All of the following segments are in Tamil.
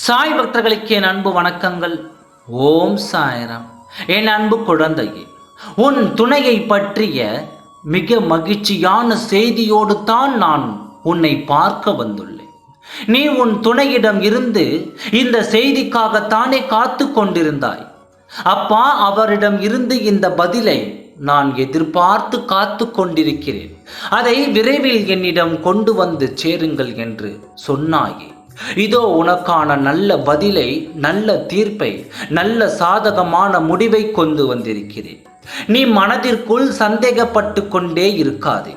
சாய் பக்தர்களுக்கு என் அன்பு வணக்கங்கள். ஓம் சாய்ராம். என் அன்பு குழந்தையே, உன் துணையை பற்றிய மிக மகிழ்ச்சியான செய்தியோடு தான் நான் உன்னை பார்க்க வந்துள்ளேன். நீ உன் துணையிடம் இருந்து இந்த செய்திக்காகத்தானே காத்து கொண்டிருந்தாய். அப்பா, அவரிடம் இருந்து இந்த பதிலை நான் எதிர்பார்த்து காத்து கொண்டிருக்கிறேன். அதை விரைவில் என்னிடம் கொண்டு வந்து சேருங்கள் என்று சொன்னாயே. இதோ உனக்கான நல்ல பதிலை, நல்ல தீர்ப்பை, நல்ல சாதகமான முடிவை கொண்டு வந்திருக்கிறேன். நீ மனதிற்குள் சந்தேகப்பட்டு கொண்டே இருக்காதே.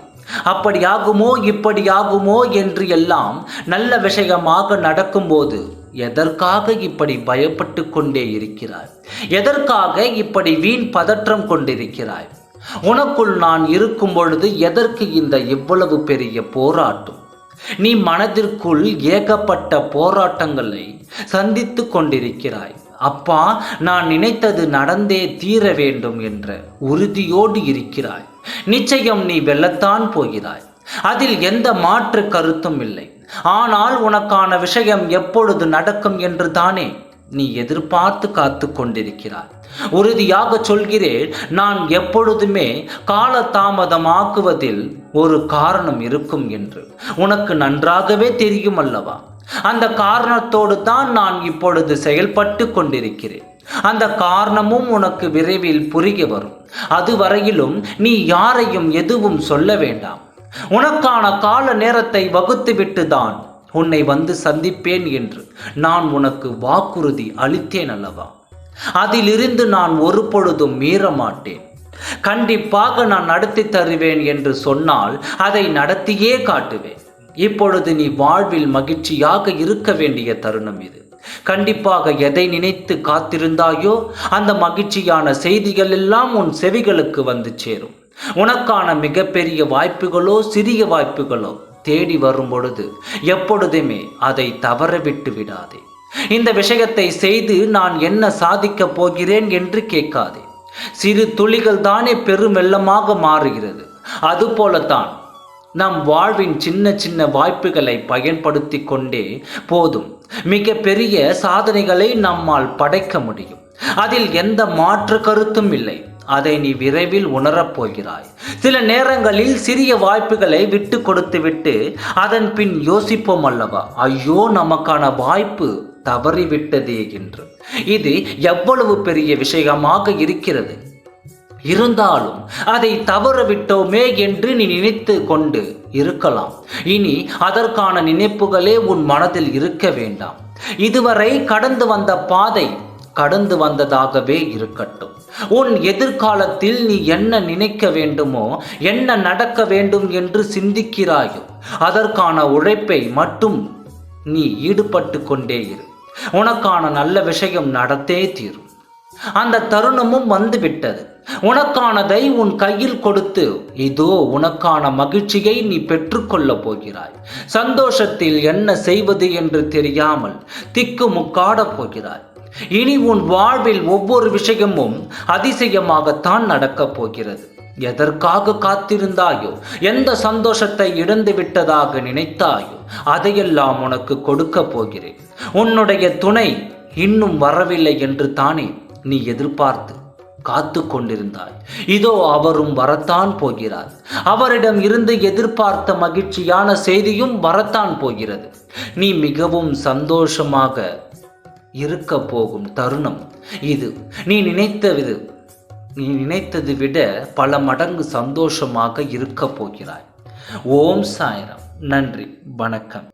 அப்படியாகுமோ இப்படியாகுமோ என்று எல்லாம் நல்ல விஷயமாக நடக்கும்போது எதற்காக இப்படி பயப்பட்டு கொண்டே இருக்கிறாய்? எதற்காக இப்படி வீண் பதற்றம் கொண்டிருக்கிறாய்? உனக்குள் நான் இருக்கும் பொழுது எதற்கு இந்த இவ்வளவு பெரிய போராட்டம்? நீ மனதிற்குள் ஏகப்பட்ட போராட்டங்களை சந்தித்து கொண்டிருக்கிறாய். அப்பா, நான் நினைத்தது நடந்தே தீர வேண்டும் என்ற உறுதியோடு இருக்கிறாய். நிச்சயம் நீ வெல்லத்தான் போகிறாய். அதில் எந்த மாற்று கருத்தும் இல்லை. ஆனால் உனக்கான விஷயம் எப்பொழுது நடக்கும் என்று தானே நீ எதிர்பார்த்து காத்து கொண்டிருக்கிறாய். உறுதியாக சொல்கிறேன், நான் எப்பொழுதுமே காலதாமதமாக்குவதில் ஒரு காரணம் இருக்கும் என்று உனக்கு நன்றாகவே தெரியும் அல்லவா? அந்த காரணத்தோடு தான் நான் இப்பொழுது செயல்பட்டு கொண்டிருக்கிறேன். அந்த காரணமும் உனக்கு விரைவில் புரிய வரும். அதுவரையிலும் நீ யாரையும் எதுவும் சொல்ல வேண்டாம். உனக்கான கால நேரத்தை வகுத்துவிட்டு தான் உன்னை வந்து சந்திப்பேன் என்று நான் உனக்கு வாக்குறுதி அளித்தேன் அல்லவா? அதிலிருந்து நான் ஒரு பொழுதும் மீற மாட்டேன். கண்டிப்பாக நான் நடத்தி தருவேன் என்று சொன்னால் அதை நடத்தியே காட்டுவேன். இப்பொழுது நீ வாழ்வில் மகிழ்ச்சியாக இருக்க வேண்டிய தருணம் இது. கண்டிப்பாக எதை நினைத்து காத்திருந்தாயோ அந்த மகிழ்ச்சியான செய்திகள் எல்லாம் உன் செவிகளுக்கு வந்து சேரும். உனக்கான மிகப்பெரிய வாய்ப்புகளோ சிறிய வாய்ப்புகளோ தேடி வரும் பொழுது எப்பொழுதுமே அதை தவற விட்டு விடாதே. இந்த விஷயத்தை செய்து நான் என்ன சாதிக்கப் போகிறேன் என்று கேட்காதே. சிறு துளிகள் தானே பெரும் வெள்ளமாக மாறுகிறது. அதுபோலத்தான் நம் வாழ்வின் சின்ன சின்ன வாய்ப்புகளை பயன்படுத்தி கொண்டே போதும் மிக பெரிய சாதனைகளை நம்மால் படைக்க முடியும். அதில் எந்த மாற்று கருத்தும் இல்லை. அதை நீ விரைவில் உணரப் போகிறாய். சில நேரங்களில் சிறிய வாய்ப்புகளை விட்டு கொடுத்து விட்டு அதன் பின் யோசிப்போம் அல்லவா, ஐயோ நமக்கான வாய்ப்பு தவறிவிட்டதே என்று. இது எவ்வளவு பெரிய விஷயமாக இருக்கிறது. இருந்தாலும் அதை தவறவிட்டோமே என்று நீ நினைத்து கொண்டு இருக்கலாம். இனி அதற்கான நினைப்புகளே உன் மனதில் இருக்க வேண்டாம். இதுவரை கடந்து வந்த பாதை கடந்து வந்ததாகவே இருக்கட்டும். உன் எதிர்காலத்தில் நீ என்ன நினைக்க வேண்டுமோ, என்ன நடக்க வேண்டும் என்று சிந்திக்கிறாயோ அதற்கான உழைப்பை மட்டும் நீ ஈடுபட்டு கொண்டே இரு. உனக்கான நல்ல விஷயம் நடத்தே தீரும். அந்த தருணமும் வந்துவிட்டது. உனக்கானதை உன் கையில் கொடுத்து இதோ உனக்கான மகிழ்ச்சியை நீ பெற்றுக்கொள்ளப் போகிறாய். சந்தோஷத்தில் என்ன செய்வது என்று தெரியாமல் திக்குமுக்காடப் போகிறாய். இனி உன் வாழ்வில் ஒவ்வொரு விஷயமும் அதிசயமாகத்தான் நடக்கப் போகிறது. எதற்காக காத்திருந்தாயோ, எந்த சந்தோஷத்தை இழந்து விட்டதாக நினைத்தாயோ அதையெல்லாம் உனக்கு கொடுக்க போகிறேன். உன்னுடைய துணை இன்னும் வரவில்லை என்று தானே நீ எதிர்பார்த்து காத்து கொண்டிருந்தாய். இதோ அவரும் வரத்தான் போகிறார். அவரிடம் இருந்து எதிர்பார்த்த மகிழ்ச்சியான செய்தியும் வரத்தான் போகிறது. நீ மிகவும் சந்தோஷமாக இருக்க போகும் தருணம் இது. நீ நினைத்தது விட பல மடங்கு சந்தோஷமாக இருக்க போகிறாய். ஓம் சாய்ராம். நன்றி, வணக்கம்.